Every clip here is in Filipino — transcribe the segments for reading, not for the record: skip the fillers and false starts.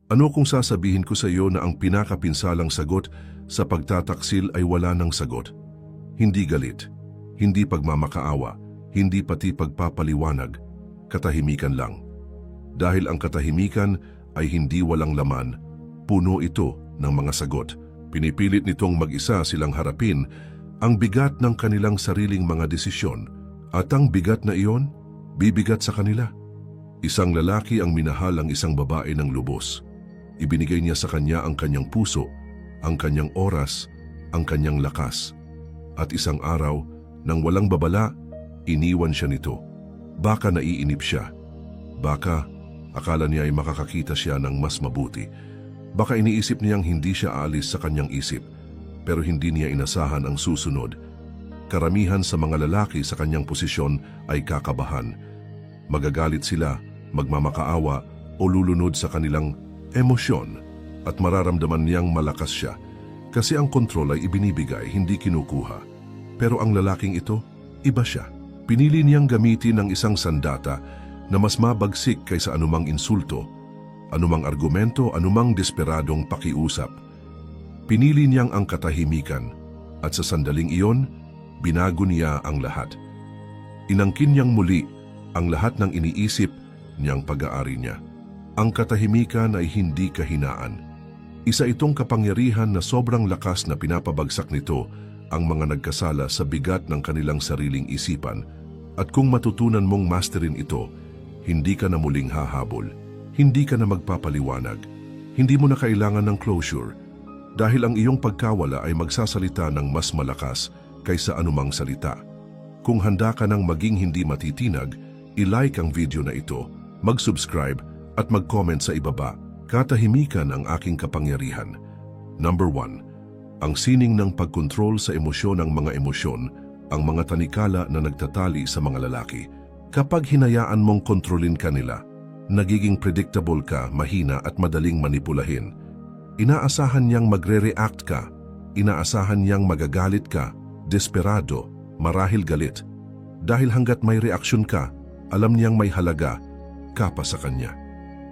Ano kung sasabihin ko sa iyo na ang pinakapinsalang sagot sa pagtataksil ay wala ng sagot? Hindi galit, hindi pagmamakaawa, hindi pati pagpapaliwanag, katahimikan lang. Dahil ang katahimikan ay hindi walang laman, puno ito ng mga sagot. Pinipilit nitong mag-isa silang harapin ang bigat ng kanilang sariling mga desisyon at ang bigat na iyon, bibigat sa kanila. Isang lalaki ang minahal ang isang babae ng lubos. Ibinigay niya sa kanya ang kanyang puso, ang kanyang oras, ang kanyang lakas. At isang araw, nang walang babala, iniwan siya nito. Baka naiinip siya. Baka akala niya ay makakakita siya ng mas mabuti. Baka iniisip niyang hindi siya aalis sa kanyang isip, pero hindi niya inasahan ang susunod. Karamihan sa mga lalaki sa kanyang posisyon ay kakabahan. Magagalit sila, magmamakaawa o lulunod sa kanilang emosyon at mararamdaman niyang malakas siya kasi ang kontrol ay ibinibigay, hindi kinukuha. Pero ang lalaking ito, iba siya. Pinili niyang gamitin ang isang sandata na mas mabagsik kaysa anumang insulto, anumang argumento, anumang desperadong pakiusap. Pinili niyang ang katahimikan at sa sandaling iyon, binago niya ang lahat. Inangkin niyang muli ang lahat ng iniisip niyang pag-aari niya. Ang katahimikan ay hindi kahinaan. Isa itong kapangyarihan na sobrang lakas na pinapabagsak nito ang mga nagkasala sa bigat ng kanilang sariling isipan. At kung matutunan mong masterin ito, hindi ka na muling hahabol, hindi ka na magpapaliwanag, hindi mo na kailangan ng closure, dahil ang iyong pagkawala ay magsasalita ng mas malakas kaysa anumang salita. Kung handa ka nang maging hindi matitinag, i-like ang video na ito, mag-subscribe at mag-comment sa ibaba. Katahimikan ang aking kapangyarihan. Number 1. Ang sining ng pagkontrol sa emosyon ng mga emosyon, ang mga tanikala na nagtatali sa mga lalaki. Kapag hinayaan mong kontrolin ka nila, nagiging predictable ka, mahina at madaling manipulahin. Inaasahan niyang magre-react ka, inaasahan niyang magagalit ka, desperado, marahil galit. Dahil hanggat may reaksyon ka, alam niyang may halaga ka pa sa kanya.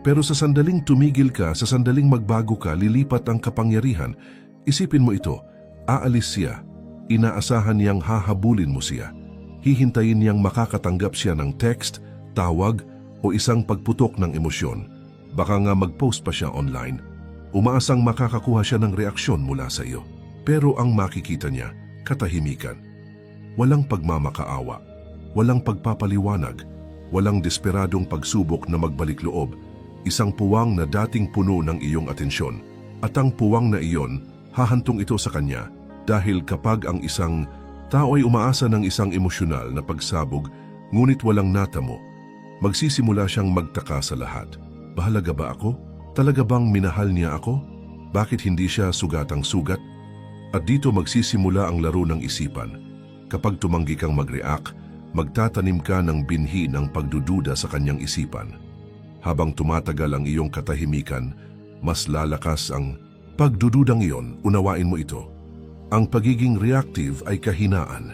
Pero sa sandaling tumigil ka, sa sandaling magbago ka, lilipat ang kapangyarihan. Isipin mo ito, aalis siya. Inaasahan niyang hahabulin mo siya. Hihintayin niyang makakatanggap siya ng text, tawag o isang pagputok ng emosyon. Baka nga mag-post pa siya online. Umaasang makakakuha siya ng reaksyon mula sa iyo. Pero ang makikita niya, katahimikan. Walang pagmamakaawa, walang pagpapaliwanag, walang desperadong pagsubok na magbalik loob. Isang puwang na dating puno ng iyong atensyon. At ang puwang na iyon, hahantong ito sa kanya dahil kapag ang isang tao ay umaasa ng isang emosyonal na pagsabog ngunit walang natamo, magsisimula siyang magtaka sa lahat. Bahalaga ba ako? Talaga bang minahal niya ako? Bakit hindi siya sugatang sugat? At dito magsisimula ang laro ng isipan. Kapag tumanggi kang mag-react, magtatanim ka ng binhi ng pagdududa sa kanyang isipan. Habang tumatagal ang iyong katahimikan, mas lalakas ang pagdududang iyon. Unawain mo ito. Ang pagiging reactive ay kahinaan.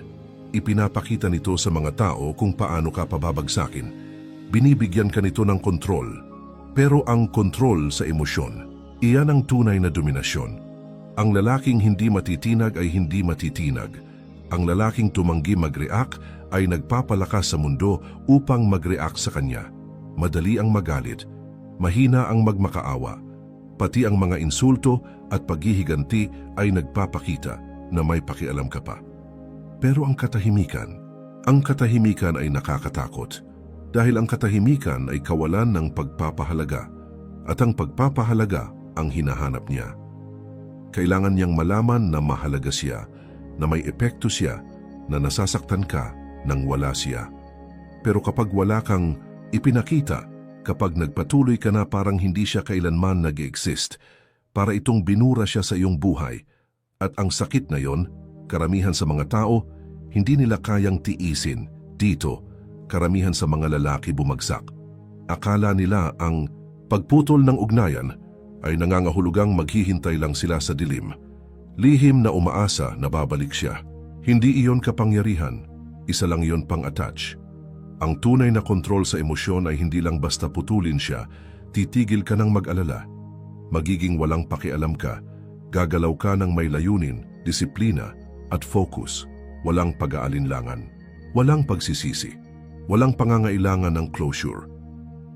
Ipinapakita nito sa mga tao kung paano ka pababagsakin. Binibigyan ka nito ng kontrol. Pero ang kontrol sa emosyon, iyan ang tunay na dominasyon. Ang lalaking hindi matitinag ay hindi matitinag. Ang lalaking tumanggi mag-react ay nagpapalakas sa mundo upang mag-react sa kanya. Madali ang magalit, mahina ang magmakaawa, pati ang mga insulto at paghihiganti ay nagpapakita na may pakialam ka pa. Pero ang katahimikan ay nakakatakot dahil ang katahimikan ay kawalan ng pagpapahalaga at ang pagpapahalaga ang hinahanap niya. Kailangan niyang malaman na mahalaga siya, na may epekto siya, na nasasaktan ka nang wala siya. Pero kapag wala kang ipinakita, kapag nagpatuloy ka na parang hindi siya kailanman nag-exist, para itong binura siya sa iyong buhay. At ang sakit na yon, karamihan sa mga tao, hindi nila kayang tiisin. Dito, karamihan sa mga lalaki bumagsak. Akala nila ang pagputol ng ugnayan ay nangangahulugang maghihintay lang sila sa dilim. Lihim na umaasa na babalik siya. Hindi iyon kapangyarihan, isa lang iyon pang-attach. Ang tunay na kontrol sa emosyon ay hindi lang basta putulin siya, titigil ka ng mag-alala. magiging walang pakialam ka, gagalaw ka ng may layunin, disiplina, at focus. Walang pag-aalinlangan, walang pagsisisi, walang pangangailangan ng closure.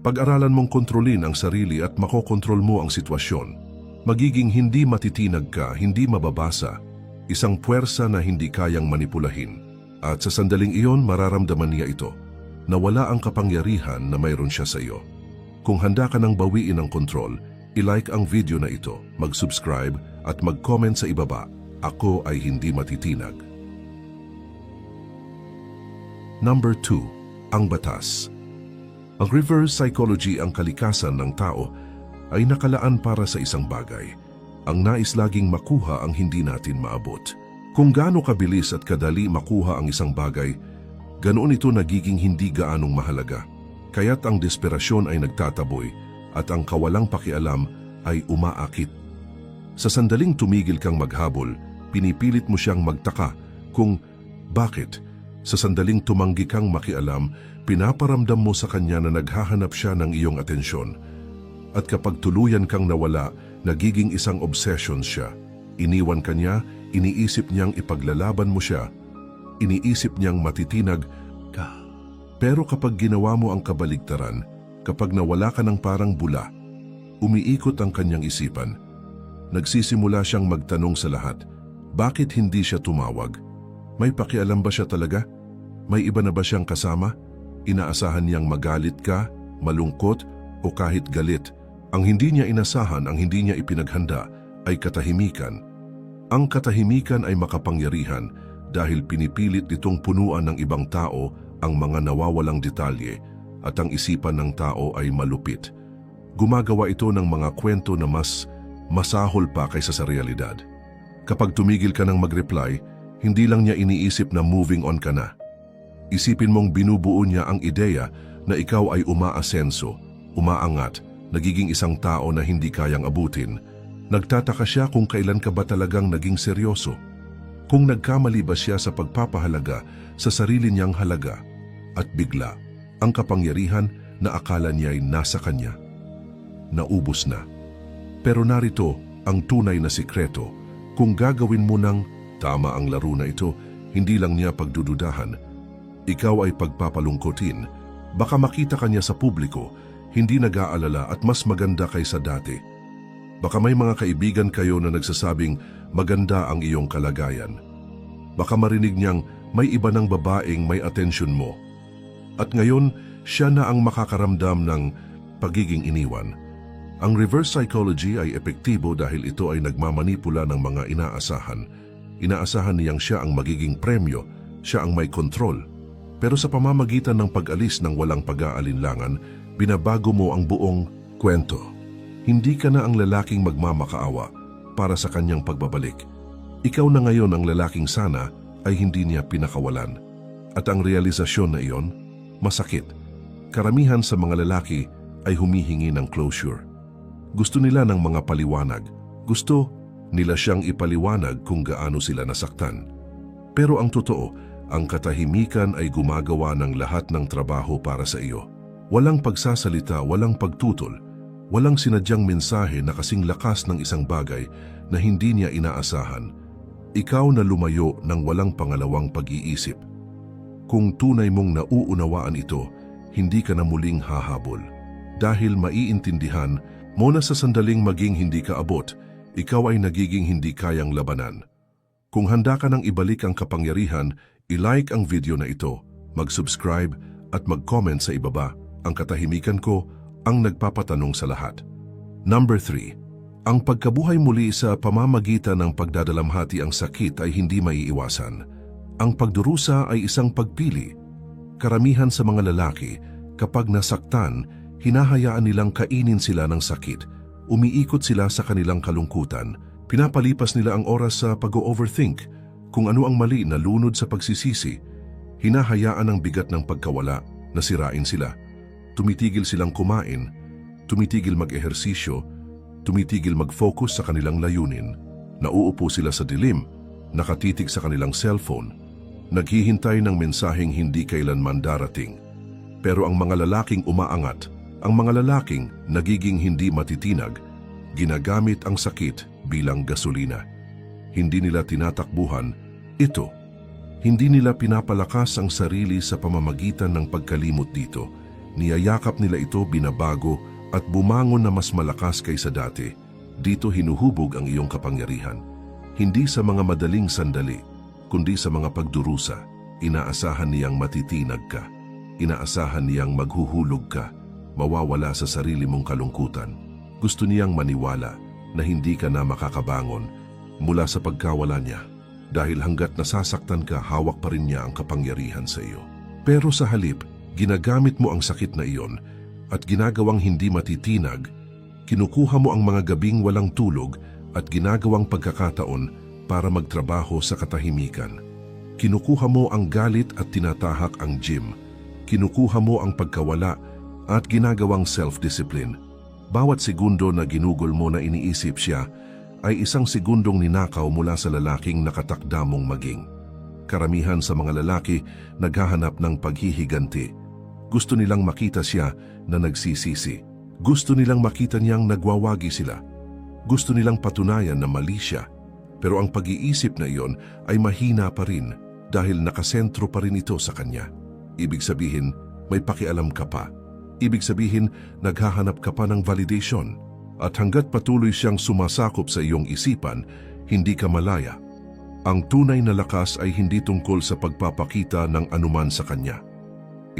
Pag-aralan mong kontrolin ang sarili at makokontrol mo ang sitwasyon. Magiging hindi matitinag ka, hindi mababasa, isang puwersa na hindi kayang manipulahin. At sa sandaling iyon, mararamdaman niya ito, na wala ang kapangyarihan na mayroon siya sa iyo. Kung handa ka nang bawiin ang kontrol, i-like ang video na ito, mag-subscribe at mag-comment sa ibaba, ako ay hindi matitinag. Number 2. Ang batas. Ang reverse psychology, ang kalikasan ng tao, ay nakalaan para sa isang bagay. Ang nais laging makuha ang hindi natin maabot. Kung gaano kabilis at kadali makuha ang isang bagay, ganoon ito nagiging hindi gaanong mahalaga. Kaya't ang desperasyon ay nagtataboy at ang kawalang pakialam ay umaakit. Sa sandaling tumigil kang maghabol, pinipilit mo siyang magtaka kung bakit. Sa sandaling tumanggi kang makialam, pinaparamdam mo sa kanya na naghahanap siya ng iyong atensyon. At kapag tuluyan kang nawala, nagiging isang obsession siya. Iniwan ka niya, iniisip niyang ipaglalaban mo siya. Iniisip niyang matitinag ka. Pero kapag ginawa mo ang kabaligtaran, kapag nawala ka ng parang bula, umiikot ang kanyang isipan. Nagsisimula siyang magtanong sa lahat, bakit hindi siya tumawag? May pakialam ba siya talaga? May iba na ba siyang kasama? Inaasahan niyang magalit ka, malungkot, o kahit galit. Ang hindi niya inasahan, ang hindi niya ipinaghanda, ay katahimikan. Ang katahimikan ay makapangyarihan dahil pinipilit nitong punuan ng ibang tao ang mga nawawalang detalye at ang isipan ng tao ay malupit. Gumagawa ito ng mga kwento na mas masahol pa kaysa sa realidad. Kapag tumigil ka ng mag-reply, hindi lang niya iniisip na moving on ka na. Isipin mong binubuo niya ang ideya na ikaw ay umaasenso, umaangat, nagiging isang tao na hindi kayang abutin. Nagtataka siya kung kailan ka ba talagang naging seryoso. Kung nagkamali ba siya sa pagpapahalaga sa sarili niyang halaga. At bigla, ang kapangyarihan na akala niya ay nasa kanya. Naubos na. Pero narito ang tunay na sikreto. Kung gagawin mo ng tama ang laro na ito, hindi lang niya pagdududahan. Ikaw ay pagpapalungkotin. Baka makita ka niya sa publiko, hindi nag-aalala at mas maganda kaysa dati. Baka may mga kaibigan kayo na nagsasabing maganda ang iyong kalagayan. Baka marinig niyang may iba ng babaeng may atensyon mo. At ngayon, siya na ang makakaramdam ng pagiging iniwan. Ang reverse psychology ay epektibo dahil ito ay nagmamanipula ng mga inaasahan. Inaasahan niyang siya ang magiging premyo, siya ang may kontrol. Pero sa pamamagitan ng pag-alis ng walang pag-aalinlangan, binabago mo ang buong kwento. Hindi ka na ang lalaking magmamakaawa para sa kanyang pagbabalik. Ikaw na ngayon ang lalaking sana ay hindi niya pinakawalan. At ang realisasyon na iyon, masakit. Karamihan sa mga lalaki ay humihingi ng closure. Gusto nila ng mga paliwanag. Gusto nila siyang ipaliwanag kung gaano sila nasaktan. Pero ang totoo, ang katahimikan ay gumagawa ng lahat ng trabaho para sa iyo. Walang pagsasalita, walang pagtutol, walang sinadyang mensahe na kasing lakas ng isang bagay na hindi niya inaasahan. Ikaw na lumayo ng walang pangalawang pag-iisip. Kung tunay mong nauunawaan ito, hindi ka na muling hahabol. Dahil maiintindihan mo na sa sandaling maging hindi ka abot, ikaw ay nagiging hindi kayang labanan. Kung handa ka nang ibalik ang kapangyarihan, i-like ang video na ito, mag-subscribe at mag-comment sa ibaba. Ang katahimikan ko ang nagpapatanong sa lahat. Number 3. Ang pagkabuhay muli sa pamamagitan ng pagdadalamhati ang sakit ay hindi maiiwasan. Ang pagdurusa ay isang pagpili. Karamihan sa mga lalaki, kapag nasaktan, hinahayaan nilang kainin sila ng sakit. Umiikot sila sa kanilang kalungkutan. Pinapalipas nila ang oras sa pag-overthink. Kung ano ang mali na lunod sa pagsisisi, hinahayaan ang bigat ng pagkawala na sirain sila. Tumitigil silang kumain, tumitigil mag-ehersisyo, tumitigil mag-focus sa kanilang layunin. Nauupo sila sa dilim, nakatitig sa kanilang cellphone, naghihintay ng mensaheng hindi kailanman darating. Pero ang mga lalaking umaangat, ang mga lalaking nagiging hindi matitinag, Ginagamit ang sakit bilang gasolina. Hindi nila tinatakbuhan ito. Hindi nila pinapalakas ang sarili sa pamamagitan ng pagkalimot dito. Niyayakap nila ito, binabago at bumangon na mas malakas kaysa dati. Dito hinuhubog ang iyong kapangyarihan. Hindi sa mga madaling sandali, kundi sa mga pagdurusa. Inaasahan niyang matitinag ka. Inaasahan niyang maghuhulog ka, mawawala sa sarili mong kalungkutan. Gusto niyang maniwala na hindi ka na makakabangon mula sa pagkawala niya. Dahil hanggat nasasaktan ka, hawak pa rin niya ang kapangyarihan sa iyo. Pero sa halip, ginagamit mo ang sakit na iyon at ginagawang hindi matitinag, kinukuha mo ang mga gabing walang tulog at ginagawang pagkakataon para magtrabaho sa katahimikan. Kinukuha mo ang galit at tinatahak ang gym. Kinukuha mo ang pagkawala at ginagawang self-discipline. Bawat segundo na ginugol mo na iniisip siya ay isang segundong ninakaw mula sa lalaking nakatakda mong maging. Karamihan sa mga lalaki naghahanap ng paghihiganti. Gusto nilang makita siya na nagsisisi. Gusto nilang makita niyang nagwawagi sila. Gusto nilang patunayan na mali siya. Pero ang pag-iisip na iyon ay mahina pa rin dahil nakasentro pa rin ito sa kanya. Ibig sabihin, may pakialam ka pa. Ibig sabihin, naghahanap ka pa ng validation. At hanggat patuloy siyang sumasakop sa iyong isipan, hindi ka malaya. Ang tunay na lakas ay hindi tungkol sa pagpapakita ng anuman sa kanya.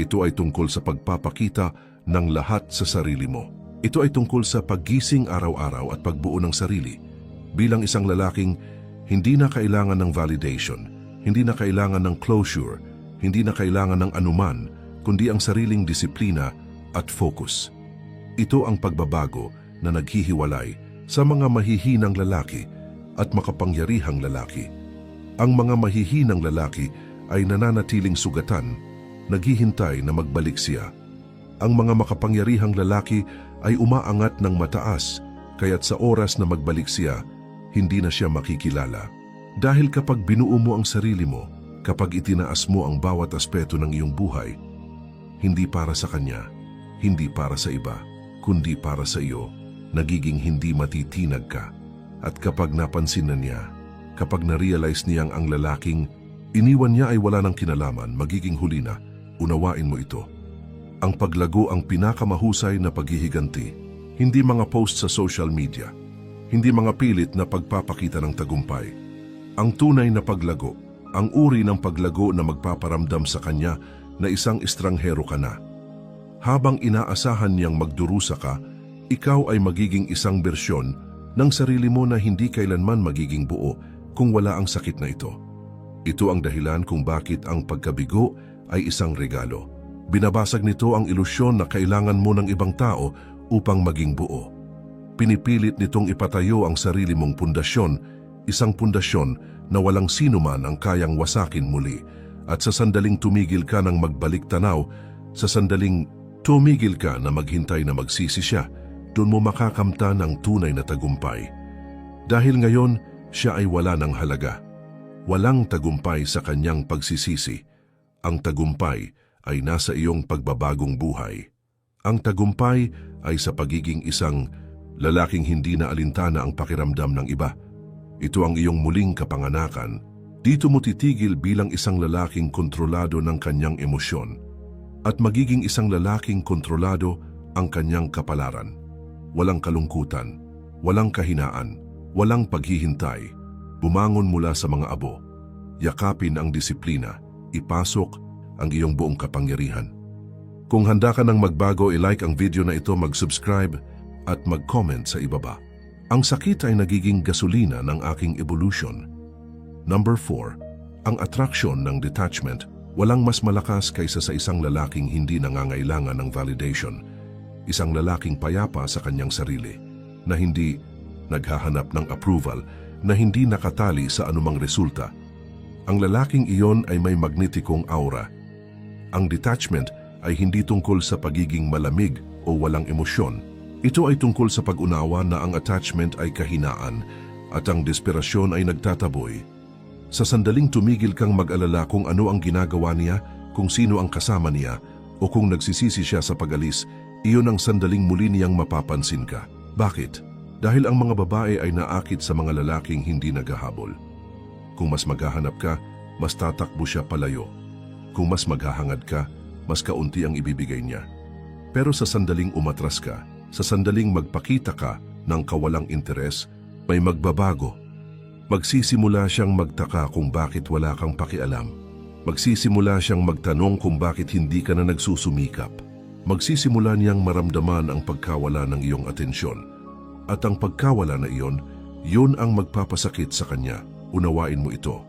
Ito ay tungkol sa pagpapakita ng lahat sa sarili mo. Ito ay tungkol sa paggising araw-araw at pagbuo ng sarili. Bilang isang lalaking, hindi na kailangan ng validation, hindi na kailangan ng closure, hindi na kailangan ng anuman, kundi ang sariling disiplina at focus. Ito ang pagbabago na naghihiwalay sa mga mahihinang lalaki at makapangyarihang lalaki. Ang mga mahihinang lalaki ay nananatiling sugatan, naghihintay na magbalik siya. Ang mga makapangyarihang lalaki ay umaangat ng mataas, kaya't sa oras na magbalik siya, hindi na siya makikilala. Dahil kapag binuo mo ang sarili mo, kapag itinaas mo ang bawat aspeto ng iyong buhay, hindi para sa kanya, hindi para sa iba, kundi para sa iyo, nagiging hindi matitinag ka. At kapag napansin na niya, kapag na-realize niyang ang lalaking iniwan niya ay wala ng kinalaman, magiging huli na, unawain mo ito. Ang paglago ang pinakamahusay na paghihiganti, hindi mga post sa social media, hindi mga pilit na pagpapakita ng tagumpay. Ang tunay na paglago, ang uri ng paglago na magpaparamdam sa kanya na isang estranghero ka na. Habang inaasahan niyang magdurusa ka, ikaw ay magiging isang bersyon ng sarili mo na hindi kailanman magiging buo kung wala ang sakit na ito. Ito ang dahilan kung bakit ang pagkabigo ay isang regalo. Binabasag nito ang ilusyon na kailangan mo ng ibang tao upang maging buo. Pinipilit nitong ipatayo ang sarili mong pundasyon, isang pundasyon na walang sino man ang kayang wasakin muli. At sa sandaling tumigil ka ng magbalik tanaw, sa sandaling tumigil ka na maghintay na magsisi siya, doon mo makakamta ng tunay na tagumpay. Dahil ngayon, siya ay wala ng halaga. Walang tagumpay sa kanyang pagsisisi. Ang tagumpay ay nasa iyong pagbabagong buhay. Ang tagumpay ay sa pagiging isang lalaking hindi na alintana ang pakiramdam ng iba. Ito ang iyong muling kapanganakan. Dito mo titigil bilang isang lalaking kontrolado ng kanyang emosyon at magiging isang lalaking kontrolado ang kanyang kapalaran. Walang kalungkutan, walang kahinaan, walang paghihintay. Bumangon mula sa mga abo. Yakapin ang disiplina. Ipasok ang iyong buong kapangyarihan. Kung handa ka ng magbago, i-like ang video na ito, mag-subscribe at mag-comment sa ibaba. Ang sakit ay nagiging gasolina ng aking evolution. Number 4. Ang attraction ng detachment. Walang mas malakas kaysa sa isang lalaking hindi nangangailangan ng validation. Isang lalaking payapa sa kanyang sarili, na hindi naghahanap ng approval, na hindi nakatali sa anumang resulta. Ang lalaking iyon ay may magnetikong aura. Ang detachment ay hindi tungkol sa pagiging malamig o walang emosyon. Ito ay tungkol sa pag-unawa na ang attachment ay kahinaan at ang desperasyon ay nagtataboy. Sa sandaling tumigil kang mag-alala kung ano ang ginagawa niya, kung sino ang kasama niya, o kung nagsisisi siya sa pag-alis, iyon ang sandaling muli niyang mapapansin ka. Bakit? Dahil ang mga babae ay naakit sa mga lalaking hindi naghahabol. Kung mas maghahanap ka, mas tatakbo siya palayo. Kung mas maghahangad ka, mas kaunti ang ibibigay niya. Pero sa sandaling umatras ka, sa sandaling magpakita ka ng kawalang interes, may magbabago. Magsisimula siyang magtaka kung bakit wala kang pakialam. Magsisimula siyang magtanong kung bakit hindi ka na nagsusumikap. Magsisimula niyang maramdaman ang pagkawala ng iyong atensyon. At ang pagkawala na iyon, yun ang magpapasakit sa kanya. Unawain mo ito.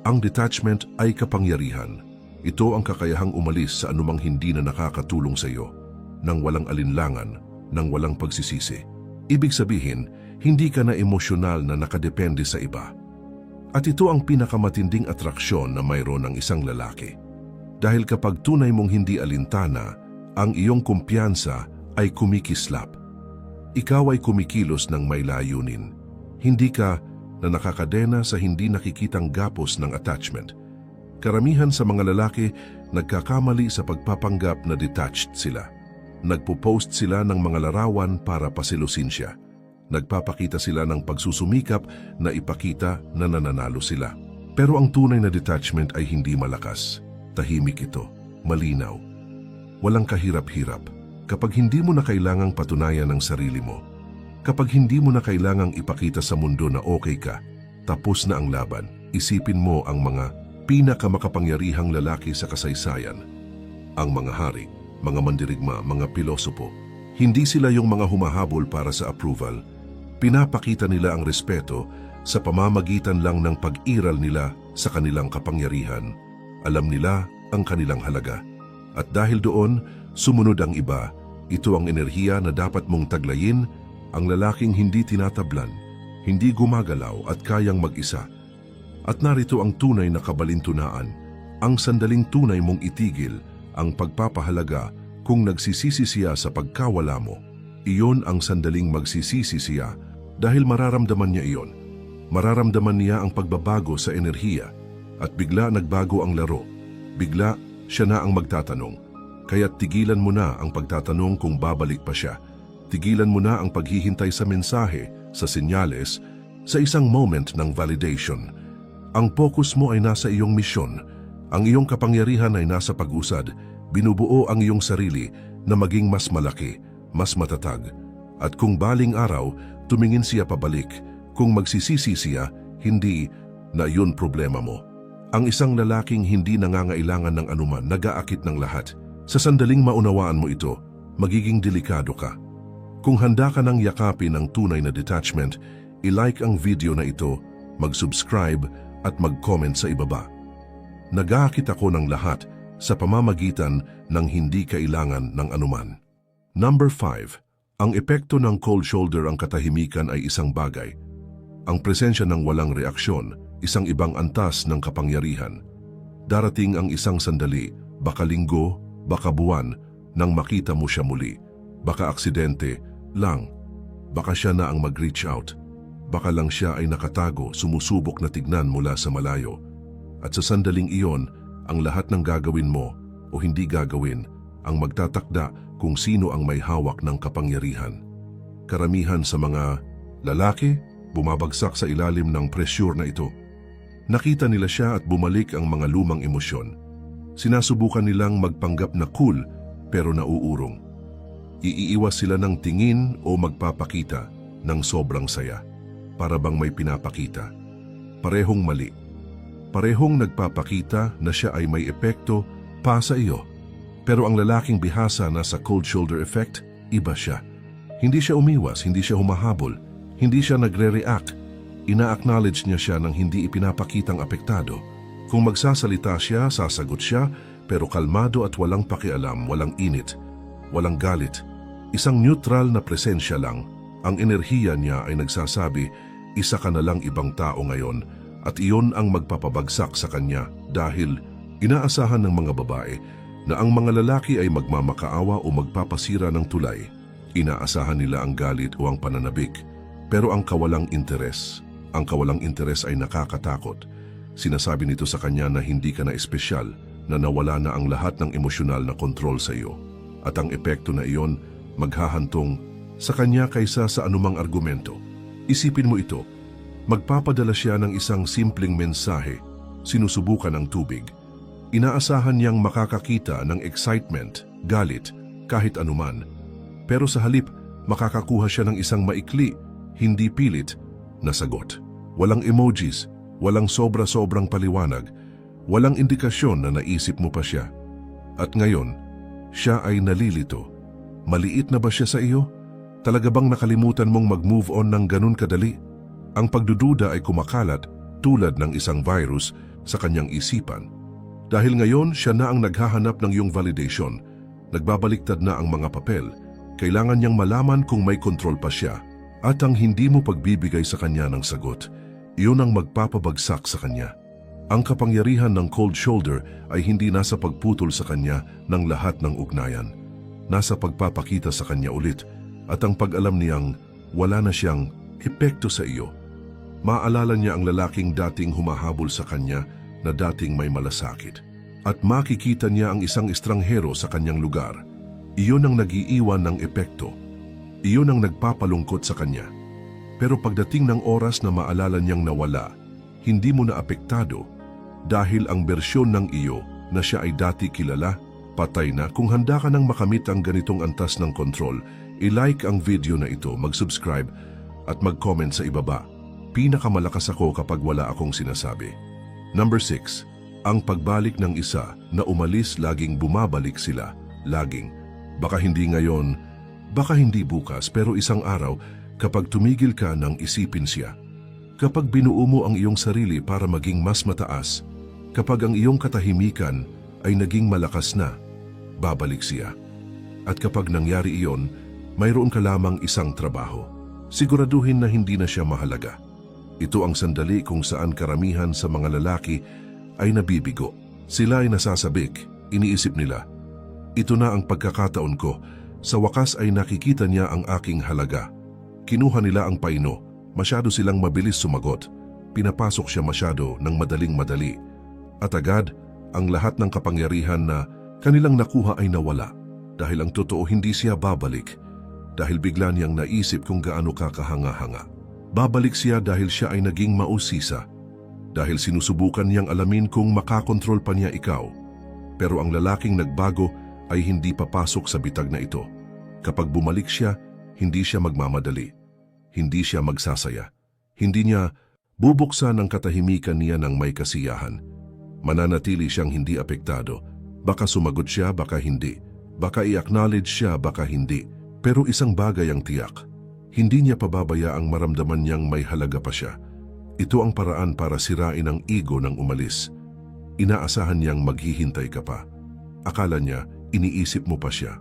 Ang detachment ay kapangyarihan. Ito ang kakayahang umalis sa anumang hindi na nakakatulong sa iyo, nang walang alinlangan, nang walang pagsisisi. Ibig sabihin, hindi ka na emosyonal na nakadepende sa iba. At ito ang pinakamatinding atraksyon na mayroon ng isang lalaki. Dahil kapag tunay mong hindi alintana, ang iyong kumpiyansa ay kumikislap. Ikaw ay kumikilos ng may layunin. Hindi ka na nakakadena sa hindi nakikitang gapos ng attachment. Karamihan sa mga lalaki nagkakamali sa pagpapanggap na detached sila. Nagpo-post sila ng mga larawan para pasilusin siya. Nagpapakita sila ng pagsusumikap na ipakita na nananalo sila. Pero ang tunay na detachment ay hindi malakas. Tahimik ito, malinaw. Walang kahirap-hirap. Kapag hindi mo na kailangang patunayan ang sarili mo, kapag hindi mo na kailangang ipakita sa mundo na okay ka, tapos na ang laban, isipin mo ang mga pinakamakapangyarihang lalaki sa kasaysayan. Ang mga hari, mga mandirigma, mga pilosopo, hindi sila yung mga humahabol para sa approval. Pinapakita nila ang respeto sa pamamagitan lang ng pag-iral nila sa kanilang kapangyarihan. Alam nila ang kanilang halaga. At dahil doon, sumunod ang iba. Ito ang enerhiya na dapat mong taglayin, ang lalaking hindi tinatablan, hindi gumagalaw at kayang mag-isa. At narito ang tunay na kabalintunaan, ang sandaling tunay mong itigil, ang pagpapahalaga kung nagsisisi siya sa pagkawala mo. Iyon ang sandaling magsisisi siya dahil mararamdaman niya iyon. Mararamdaman niya ang pagbabago sa enerhiya at bigla nagbago ang laro. Bigla siya na ang magtatanong. Kaya't tigilan mo na ang pagtatanong kung babalik pa siya. Tigilan mo na ang paghihintay sa mensahe, sa senyales, sa isang moment ng validation. Ang focus mo ay nasa iyong misyon. Ang iyong kapangyarihan ay nasa pag-usad. Binubuo ang iyong sarili na maging mas malaki, mas matatag. At kung baling araw, tumingin siya pabalik. Kung magsisisi siya, hindi na yun problema mo. Ang isang lalaking hindi nangangailangan ng anuman, nag-aakit ng lahat. Sa sandaling maunawaan mo ito, magiging delikado ka. Kung handa ka ng yakapin ang tunay na detachment, i-like ang video na ito, mag-subscribe at mag-comment sa ibaba. Nag-aakit ako ng lahat sa pamamagitan ng hindi kailangan ng anuman. Number 5. Ang epekto ng cold shoulder, ang katahimikan ay isang bagay. Ang presensya ng walang reaksyon, isang ibang antas ng kapangyarihan. Darating ang isang sandali, baka linggo, baka buwan, nang makita mo siya muli. Baka aksidente lang. Baka siya na ang mag-reach out. Baka lang siya ay nakatago, sumusubok na tignan mula sa malayo. At sa sandaling iyon, ang lahat ng gagawin mo o hindi gagawin ang magtatakda kung sino ang may hawak ng kapangyarihan. Karamihan sa mga lalaki, bumabagsak sa ilalim ng pressure na ito. Nakita nila siya at bumalik ang mga lumang emosyon. Sinasubukan nilang magpanggap na cool pero nauurong. Iiiwas sila ng tingin o magpapakita ng sobrang saya. Para bang may pinapakita. Parehong mali. Parehong nagpapakita na siya ay may epekto pa sa iyo. Pero ang lalaking bihasa na sa cold shoulder effect, iba siya. Hindi siya umiwas, hindi siya humahabol, hindi siya nagre-react. Ina-acknowledge niya siya nang hindi ipinapakitang apektado. Kung magsasalita siya, sasagot siya, pero kalmado at walang pakialam, walang init, walang galit. Isang neutral na presensya lang. Ang enerhiya niya ay nagsasabi, isa ka na lang ibang tao ngayon, at iyon ang magpapabagsak sa kanya dahil inaasahan ng mga babae na ang mga lalaki ay magmamakaawa o magpapasira ng tulay. Inaasahan nila ang galit o ang pananabik, pero ang kawalang interes ay nakakatakot. Sinasabi nito sa kanya na hindi ka na espesyal, na nawala na ang lahat ng emosyonal na kontrol sa iyo. At ang epekto na iyon, maghahantong sa kanya kaysa sa anumang argumento. Isipin mo ito, magpapadala siya ng isang simpleng mensahe, sinusubukan ang tubig. Inaasahan niyang makakakita ng excitement, galit, kahit anuman. Pero sa halip, makakakuha siya ng isang maikli, hindi pilit, na sagot. Walang emojis, walang sobra-sobrang paliwanag, walang indikasyon na naisip mo pa siya. At ngayon, siya ay nalilito. Maliit na ba siya sa iyo? Talaga bang nakalimutan mong mag-move on ng ganun kadali? Ang pagdududa ay kumakalat tulad ng isang virus sa kanyang isipan. Dahil ngayon, siya na ang naghahanap ng iyong validation. Nagbabaliktad na ang mga papel. Kailangan niyang malaman kung may kontrol pa siya. At ang hindi mo pagbibigay sa kanya ng sagot, iyon ang magpapabagsak sa kanya. Ang kapangyarihan ng cold shoulder ay hindi nasa pagputol sa kanya ng lahat ng ugnayan. Nasa pagpapakita sa kanya ulit at ang pag-alam niyang wala na siyang epekto sa iyo. Maalala niya ang lalaking dating humahabol sa kanya na dating may malasakit. At makikita niya ang isang estranghero sa kanyang lugar. Iyon ang nag-iiwan ng epekto. Iyon ang nagpapalungkot sa kanya. Pero pagdating ng oras na maalala niyang nawala, hindi mo na apektado dahil ang bersyon ng iyo na siya ay dati kilala, patay na. Kung handa ka nang makamit ang ganitong antas ng kontrol, i-like ang video na ito, mag-subscribe at mag-comment sa ibaba. Pinakamalakas ako kapag wala akong sinasabi. Number 6. Ang pagbalik ng isa na umalis, laging bumabalik sila. Laging. Baka hindi ngayon, baka hindi bukas, pero isang araw kapag tumigil ka nang isipin siya. Kapag binuo mo ang iyong sarili para maging mas mataas, kapag ang iyong katahimikan ay naging malakas na, babalik siya. At kapag nangyari iyon, mayroon ka lamang isang trabaho. Siguraduhin na hindi na siya mahalaga. Ito ang sandali kung saan karamihan sa mga lalaki ay nabibigo. Sila ay nasasabik, iniisip nila, ito na ang pagkakataon ko, sa wakas ay nakikita niya ang aking halaga. Kinuha nila ang paino, masyado silang mabilis sumagot, pinapasok siya masyado ng madaling-madali. At agad, ang lahat ng kapangyarihan na kanilang nakuha ay nawala. Dahil ang totoo hindi siya babalik, dahil bigla niyang naisip kung gaano ka kahanga-hanga. Babalik siya dahil siya ay naging mausisa, dahil sinusubukan niyang alamin kung makakontrol pa niya ikaw. Pero ang lalaking nagbago ay hindi papasok sa bitag na ito. Kapag bumalik siya, hindi siya magmamadali. Hindi siya magsasaya. Hindi niya bubuksan ang katahimikan niya ng may kasiyahan. Mananatili siyang hindi apektado. Baka sumagot siya, baka hindi. Baka i-acknowledge siya, baka hindi. Pero isang bagay ang tiyak. Hindi niya pababayaang maramdaman niyang may halaga pa siya. Ito ang paraan para sirain ang ego ng umalis. Inaasahan niyang maghihintay ka pa. Akala niya, iniisip mo pa siya.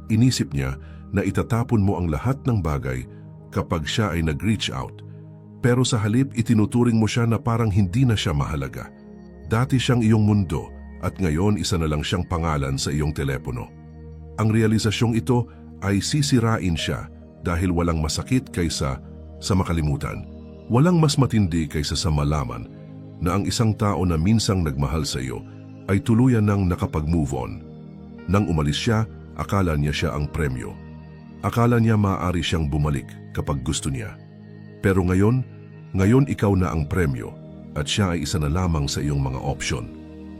Inisip niya na itatapon mo ang lahat ng bagay kapag siya ay nag-reach out. Pero sa halip, itinuturing mo siya na parang hindi na siya mahalaga. Dati siyang iyong mundo at ngayon isa na lang siyang pangalan sa iyong telepono. Ang realisasyong ito ay sisirain siya dahil walang masakit kaysa sa makalimutan. Walang mas matindi kaysa sa malaman na ang isang tao na minsang nagmahal sa iyo ay tuluyan nang nakapag-move on. Nang umalis siya, akala niya siya ang premyo. Akala niya maaari siyang bumalik kapag gusto niya. Pero ngayon ikaw na ang premyo at siya ay isa na lamang sa iyong mga opsyon.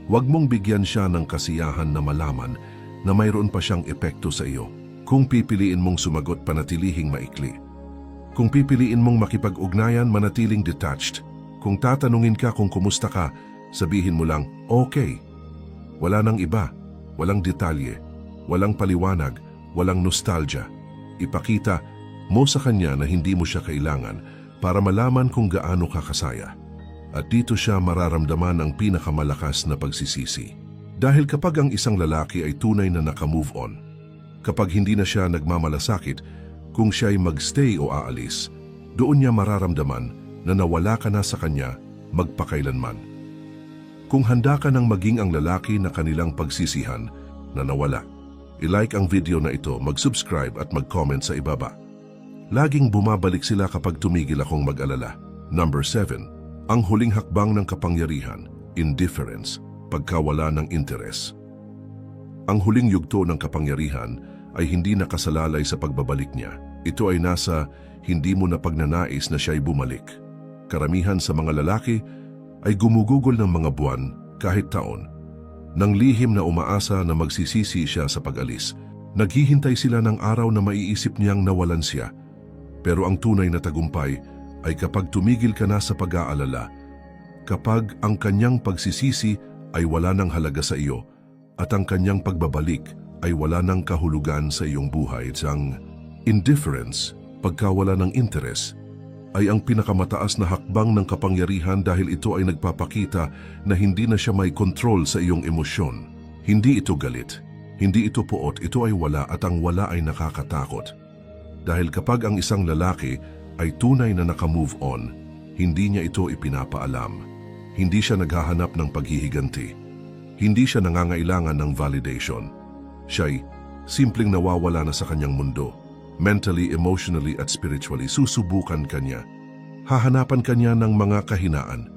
Huwag mong bigyan siya ng kasiyahan na malaman na mayroon pa siyang epekto sa iyo. Kung pipiliin mong sumagot, panatilihing maikli. Kung pipiliin mong makipag-ugnayan, manatiling detached. Kung tatanungin ka kung kumusta ka, sabihin mo lang, okay. Wala nang iba, walang detalye, walang paliwanag, walang nostalgia. Ipakita mo sa kanya na hindi mo siya kailangan para malaman kung gaano ka kasaya. At dito siya mararamdaman ang pinakamalakas na pagsisisi. Dahil kapag ang isang lalaki ay tunay na naka-move on, kapag hindi na siya nagmamalasakit, kung siya ay magstay o aalis, doon niya mararamdaman na nawala ka na sa kanya magpakailanman. Kung handa ka nang maging ang lalaki na kanilang pagsisihan na nawala, i-like ang video na ito, mag-subscribe at mag-comment sa ibaba. Laging bumabalik sila kapag tumigil akong mag-alala. Number 7. Ang huling hakbang ng kapangyarihan, indifference, pagkawala ng interes. Ang huling yugto ng kapangyarihan ay hindi nakasalalay sa pagbabalik niya. Ito ay nasa hindi mo na pagnanais na siya'y bumalik. Karamihan sa mga lalaki ay gumugugol ng mga buwan kahit taon. Nang lihim na umaasa na magsisisi siya sa pag-alis. Naghihintay sila ng araw na maiisip niyang nawalan siya. Pero ang tunay na tagumpay ay kapag tumigil ka na sa pag-aalala, kapag ang kanyang pagsisisi ay wala ng halaga sa iyo at ang kanyang pagbabalik ay wala ng kahulugan sa iyong buhay. Ang indifference, pagkawala ng interes, ay ang pinakamataas na hakbang ng kapangyarihan dahil ito ay nagpapakita na hindi na siya may kontrol sa iyong emosyon. Hindi ito galit, hindi ito puot, ito ay wala at ang wala ay nakakatakot. Dahil kapag ang isang lalaki ay tunay na naka-move on, hindi niya ito ipinapaalam. Hindi siya naghahanap ng paghihiganti. Hindi siya nangangailangan ng validation. Siya'y simpleng nawawala na sa kanyang mundo. Mentally, emotionally at spiritually, susubukan kanya. Hahanapan kanya ng mga kahinaan.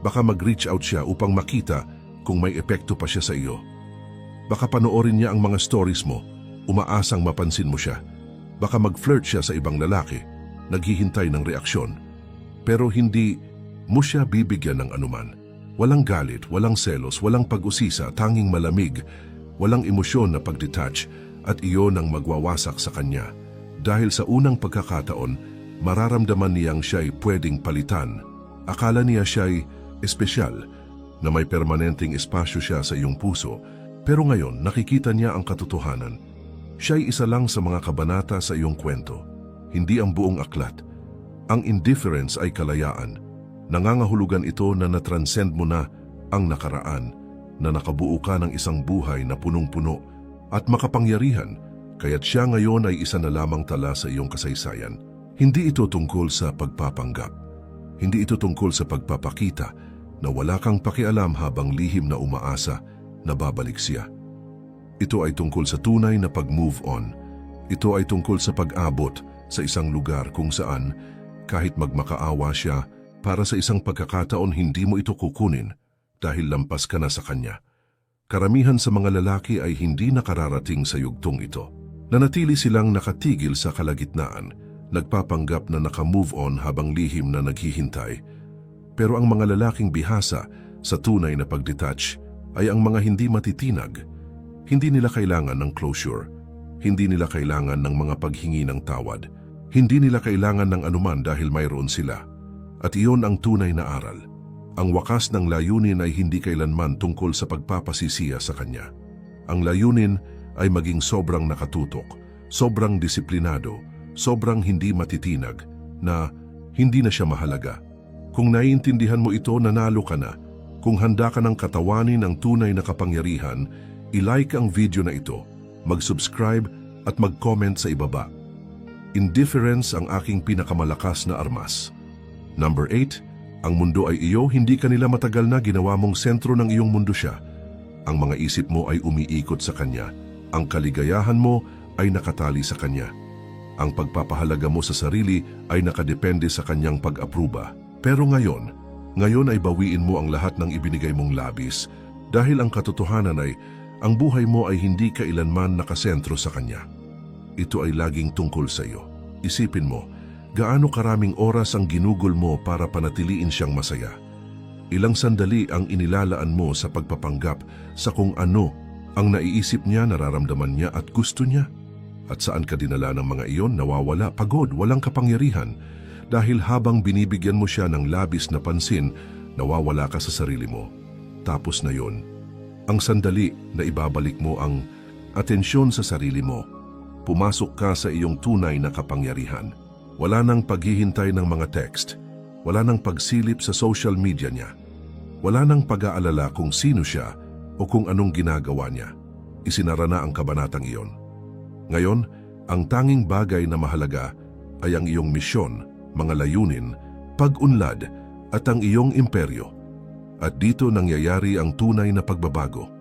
Baka mag-reach out siya upang makita kung may epekto pa siya sa iyo. Baka panoorin niya ang mga stories mo, umaasang mapansin mo siya. Baka mag-flirt siya sa ibang lalaki, naghihintay ng reaksyon. Pero hindi mo siya bibigyan ng anuman. Walang galit, walang selos, walang pag-usisa, tanging malamig, walang emosyon na pag-detach at iyon ang magwawasak sa kanya. Dahil sa unang pagkakataon, mararamdaman niyang siya'y pwedeng palitan. Akala niya siya'y espesyal, na may permanenteng espasyo siya sa iyong puso. Pero ngayon, nakikita niya ang katotohanan. Siya'y isa lang sa mga kabanata sa iyong kwento, hindi ang buong aklat. Ang indifference ay kalayaan. Nangangahulugan ito na natranscend mo na ang nakaraan, na nakabuo ka ng isang buhay na punong-puno at makapangyarihan. Kaya't siya ngayon ay isa na lamang tala sa iyong kasaysayan. Hindi ito tungkol sa pagpapanggap. Hindi ito tungkol sa pagpapakita na wala kang pakialam habang lihim na umaasa na babalik siya. Ito ay tungkol sa tunay na pag-move on. Ito ay tungkol sa pag-abot sa isang lugar kung saan kahit magmakaawa siya, para sa isang pagkakataon hindi mo ito kukunin dahil lampas ka na sa kanya. Karamihan sa mga lalaki ay hindi nakararating sa yugtong ito. Nanatili silang nakatigil sa kalagitnaan, nagpapanggap na naka-move on habang lihim na naghihintay. Pero ang mga lalaking bihasa sa tunay na pag-detach ay ang mga hindi matitinag. Hindi nila kailangan ng closure. Hindi nila kailangan ng mga paghingi ng tawad. Hindi nila kailangan ng anuman dahil mayroon sila. At iyon ang tunay na aral. Ang wakas ng layunin ay hindi kailanman tungkol sa pagpapasisiya sa kanya. Ang layunin ay maging sobrang nakatutok, sobrang disiplinado, sobrang hindi matitinag, na hindi na siya mahalaga. Kung naiintindihan mo ito, nanalo ka na. Kung handa ka ng katawanin ang tunay na kapangyarihan, i-like ang video na ito, mag-subscribe at mag-comment sa ibaba. Indifference ang aking pinakamalakas na armas. Number 8, ang mundo ay iyo, hindi ka nila matagal na ginawa mong sentro ng iyong mundo siya. Ang mga isip mo ay umiikot sa kanya. Ang kaligayahan mo ay nakatali sa kanya. Ang pagpapahalaga mo sa sarili ay nakadepende sa kanyang pag-apruba. Pero ngayon ay bawiin mo ang lahat ng ibinigay mong labis dahil ang katotohanan ay ang buhay mo ay hindi kailanman nakasentro sa kanya. Ito ay laging tungkol sa iyo. Isipin mo, gaano karaming oras ang ginugol mo para panatiliin siyang masaya? Ilang sandali ang inilalaan mo sa pagpapanggap sa kung ano ang naiisip niya, nararamdaman niya at gusto niya? At saan ka dinala ng mga iyon? Nawawala, pagod, walang kapangyarihan. Dahil habang binibigyan mo siya ng labis na pansin, nawawala ka sa sarili mo. Tapos na yon. Ang sandali na ibabalik mo ang atensyon sa sarili mo. Pumasok ka sa iyong tunay na kapangyarihan. Wala nang paghihintay ng mga text. Wala nang pagsilip sa social media niya. Wala nang pag-aalala kung sino siya o kung anong ginagawa niya. Isinara na ang kabanatang iyon. Ngayon, ang tanging bagay na mahalaga ay ang iyong misyon, mga layunin, pag-unlad at ang iyong imperyo. At dito nangyayari ang tunay na pagbabago.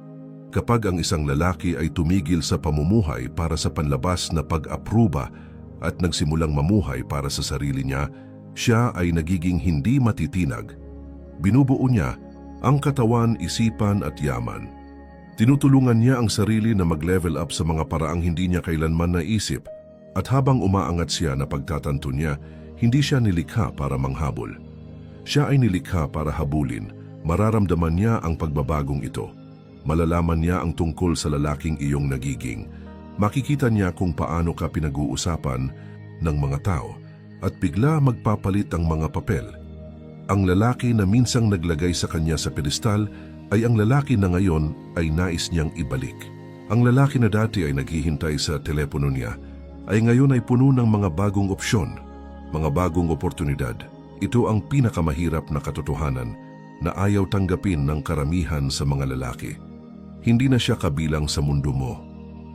Kapag ang isang lalaki ay tumigil sa pamumuhay para sa panlabas na pag-apruba at nagsimulang mamuhay para sa sarili niya, siya ay nagiging hindi matitinag. Binubuo niya ang katawan, isipan at yaman. Tinutulungan niya ang sarili na mag-level up sa mga paraang hindi niya kailanman naisip. At habang umaangat siya na pagtatanto niya, hindi siya nilikha para manghabol. Siya ay nilikha para habulin. Mararamdaman niya ang pagbabagong ito. Malalaman niya ang tungkol sa lalaking iyong nagiging. Makikita niya kung paano ka pinag-uusapan ng mga tao at bigla magpapalit ang mga papel. Ang lalaki na minsang naglagay sa kanya sa pedestal ay ang lalaki na ngayon ay nais niyang ibalik. Ang lalaki na dati ay naghihintay sa telepono niya ay ngayon ay puno ng mga bagong opsyon, mga bagong oportunidad. Ito ang pinakamahirap na katotohanan na ayaw tanggapin ng karamihan sa mga lalaki. Hindi na siya kabilang sa mundo mo.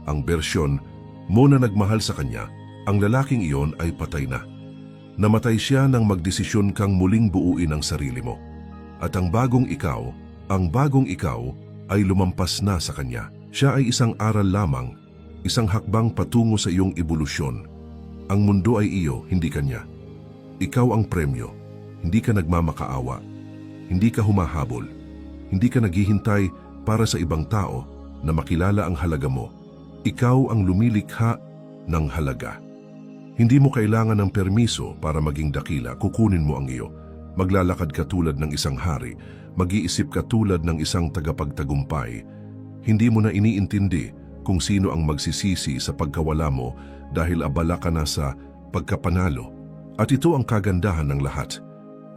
Ang bersyon mo na nagmahal sa kanya, ang lalaking iyon ay patay na. Namatay siya nang magdesisyon kang muling buuin ang sarili mo. At ang bagong ikaw ay lumampas na sa kanya. Siya ay isang aral lamang, isang hakbang patungo sa iyong ebolusyon. Ang mundo ay iyo, hindi kanya. Ikaw ang premyo. Hindi ka nagmamakaawa. Hindi ka humahabol. Hindi ka naghihintay para sa ibang tao na makilala ang halaga mo. Ikaw ang lumilikha ng halaga. Hindi mo kailangan ng permiso para maging dakila. Kukunin mo ang iyo. Maglalakad ka tulad ng isang hari. Mag-iisip ka tulad ng isang tagapagtagumpay. Hindi mo na iniintindi kung sino ang magsisisi sa pagkawala mo dahil abala ka na sa pagkapanalo. At ito ang kagandahan ng lahat.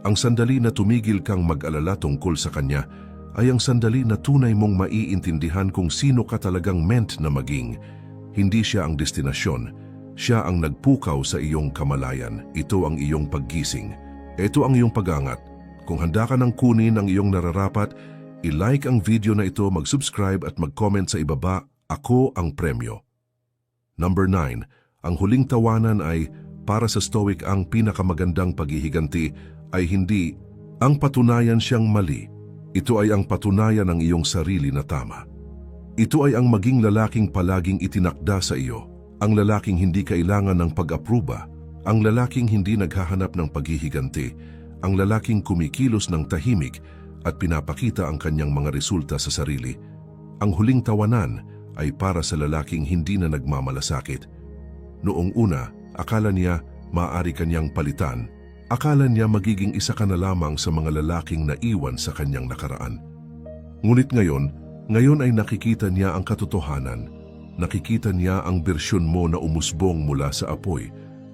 Ang sandali na tumigil kang mag-alala tungkol sa kanya ay ang sandali na tunay mong maiintindihan kung sino ka talagang meant na maging. Hindi siya ang destinasyon. Siya ang nagpukaw sa iyong kamalayan. Ito ang iyong paggising. Ito ang iyong pag-angat. Kung handa ka nang kunin ang iyong nararapat, i-like ang video na ito, mag-subscribe at mag-comment sa ibaba. Ako ang premyo. Number 9. Ang huling tawanan ay para sa Stoic ang pinakamagandang paghihiganti ay hindi ang patunayan siyang mali. Ito ay ang patunayan ng iyong sarili na tama. Ito ay ang maging lalaking palaging itinakda sa iyo. Ang lalaking hindi kailangan ng pag-apruba. Ang lalaking hindi naghahanap ng paghihiganti. Ang lalaking kumikilos ng tahimik at pinapakita ang kanyang mga resulta sa sarili. Ang huling tawanan ay para sa lalaking hindi na nagmamalasakit. Noong una, akala niya maaari kanyang palitan. Akala niya magiging isa ka na lamang sa mga lalaking naiwan sa kanyang nakaraan. Ngunit ngayon ay nakikita niya ang katotohanan. Nakikita niya ang bersyon mo na umusbong mula sa apoy.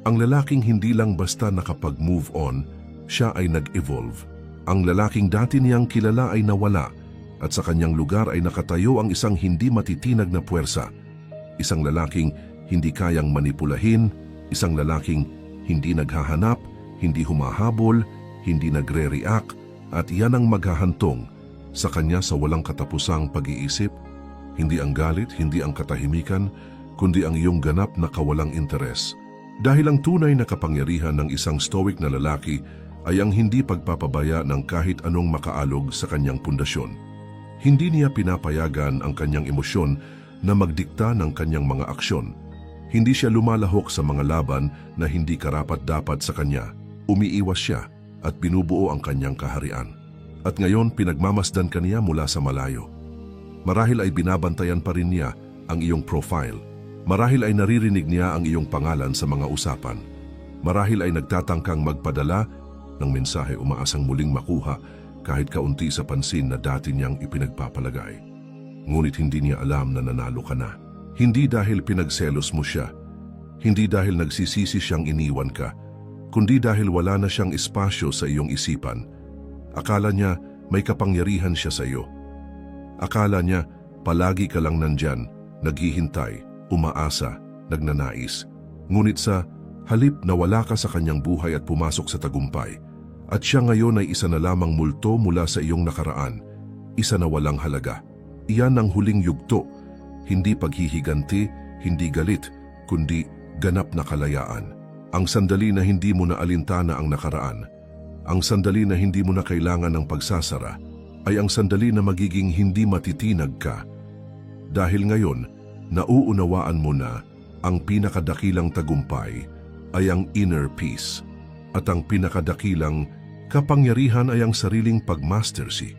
Ang lalaking hindi lang basta nakapag-move on, siya ay nag-evolve. Ang lalaking dati niyang kilala ay nawala at sa kanyang lugar ay nakatayo ang isang hindi matitinag na puwersa. Isang lalaking hindi kayang manipulahin, isang lalaking hindi naghahanap, hindi humahabol, hindi nagre-react, at iyan ang maghahantong sa kanya sa walang katapusang pag-iisip. Hindi ang galit, hindi ang katahimikan, kundi ang iyong ganap na kawalang interes. Dahil ang tunay na kapangyarihan ng isang stoic na lalaki ay ang hindi pagpapabaya ng kahit anong makaalog sa kanyang pundasyon. Hindi niya pinapayagan ang kanyang emosyon na magdikta ng kanyang mga aksyon. Hindi siya lumalahok sa mga laban na hindi karapat-dapat sa kanya. Umiiwas siya at binubuo ang kanyang kaharian. At ngayon pinagmamasdan ka niya mula sa malayo. Marahil ay binabantayan pa rin niya ang iyong profile. Marahil ay naririnig niya ang iyong pangalan sa mga usapan. Marahil ay nagtatangkang magpadala ng mensahe umaasang muling makuha kahit kaunti sa pansin na dati niyang ipinagpapalagay. Ngunit hindi niya alam na nanalo ka na. Hindi dahil pinagselos mo siya, hindi dahil nagsisisi siyang iniwan ka, kundi dahil wala na siyang espasyo sa iyong isipan. Akala niya may kapangyarihan siya sa iyo. Akala niya palagi ka lang nandyan, naghihintay, umaasa, nagnanais. Ngunit sa halip na wala ka sa kanyang buhay at pumasok sa tagumpay, at siya ngayon ay isa na lamang multo mula sa iyong nakaraan, isa na walang halaga. Iyan ang huling yugto, hindi paghihiganti, hindi galit, kundi ganap na kalayaan. Ang sandali na hindi mo na alintana ang nakaraan, ang sandali na hindi mo na kailangan ng pagsasara, ay ang sandali na magiging hindi matitinag ka. Dahil ngayon, nauunawaan mo na ang pinakadakilang tagumpay ay ang inner peace, at ang pinakadakilang kapangyarihan ay ang sariling pagmastersy.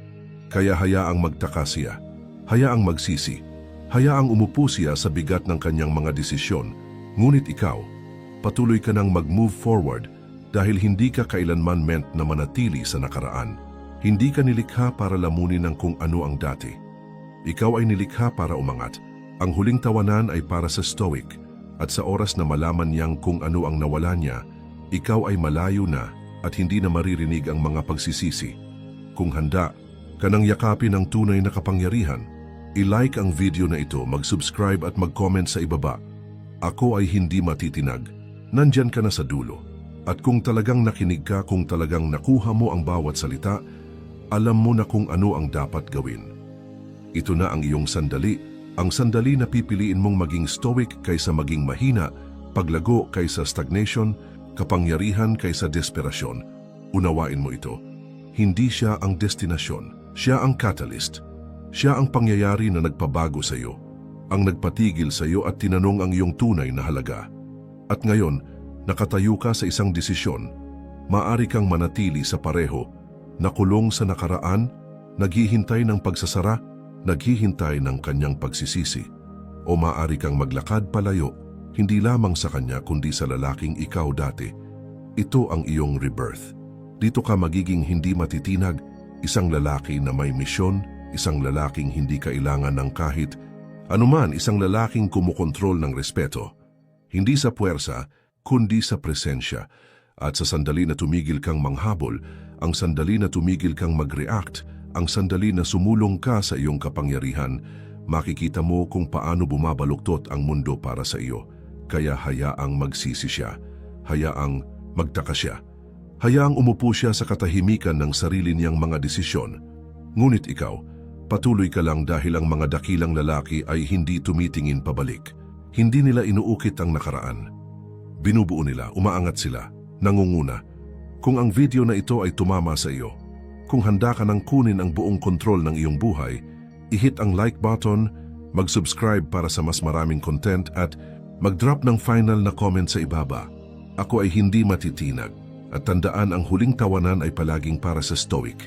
Kaya hayaang magtaka siya, hayaang magsisi, hayaang umupo siya sa bigat ng kanyang mga desisyon, ngunit ikaw, Patuloy ka nang mag-move forward dahil hindi ka kailanman meant na manatili sa nakaraan. Hindi ka nilikha para lamunin ng kung ano ang dati. Ikaw ay nilikha para umangat. Ang huling tawanan ay para sa Stoic at sa oras na malaman niyang kung ano ang nawala niya, ikaw ay malayo na at hindi na maririnig ang mga pagsisisi. Kung handa ka nang yakapin ang tunay na kapangyarihan, i-like ang video na ito, mag-subscribe at mag-comment sa ibaba. Ako ay hindi matitinag. Nandyan ka na sa dulo. At kung talagang nakinig ka, kung talagang nakuha mo ang bawat salita, alam mo na kung ano ang dapat gawin. Ito na ang iyong sandali, ang sandali na pipiliin mong maging stoic kaysa maging mahina, paglago kaysa stagnation, kapangyarihan kaysa desperasyon. Unawain mo ito. Hindi siya ang destinasyon, siya ang catalyst. Siya ang pangyayari na nagpabago sa iyo, ang nagpatigil sa iyo at tinanong ang iyong tunay na halaga. At ngayon, nakatayo ka sa isang desisyon. Maari kang manatili sa pareho, nakulong sa nakaraan, naghihintay ng pagsasara, naghihintay ng kanyang pagsisisi. O maari kang maglakad palayo, hindi lamang sa kanya kundi sa lalaking ikaw dati. Ito ang iyong rebirth. Dito ka magiging hindi matitinag, isang lalaki na may misyon, isang lalaking hindi kailangan ng kahit anuman, isang lalaking kumukontrol ng respeto. Hindi sa puwersa, kundi sa presensya. At sa sandali na tumigil kang manghabol, ang sandali na tumigil kang mag-react, ang sandali na sumulong ka sa iyong kapangyarihan, makikita mo kung paano bumabaluktot ang mundo para sa iyo. Kaya hayaang magsisi siya, hayaang magtaka siya, hayaang umupo siya sa katahimikan ng sarili niyang mga desisyon. Ngunit ikaw, patuloy ka lang dahil ang mga dakilang lalaki ay hindi tumitingin pabalik. Hindi nila inuukit ang nakaraan. Binubuo nila, umaangat sila, nangunguna. Kung ang video na ito ay tumama sa iyo, kung handa ka nang kunin ang buong kontrol ng iyong buhay, i-hit ang like button, mag-subscribe para sa mas maraming content at mag-drop ng final na comment sa ibaba. Ako ay hindi matitinag at tandaan ang huling tawanan ay palaging para sa Stoic.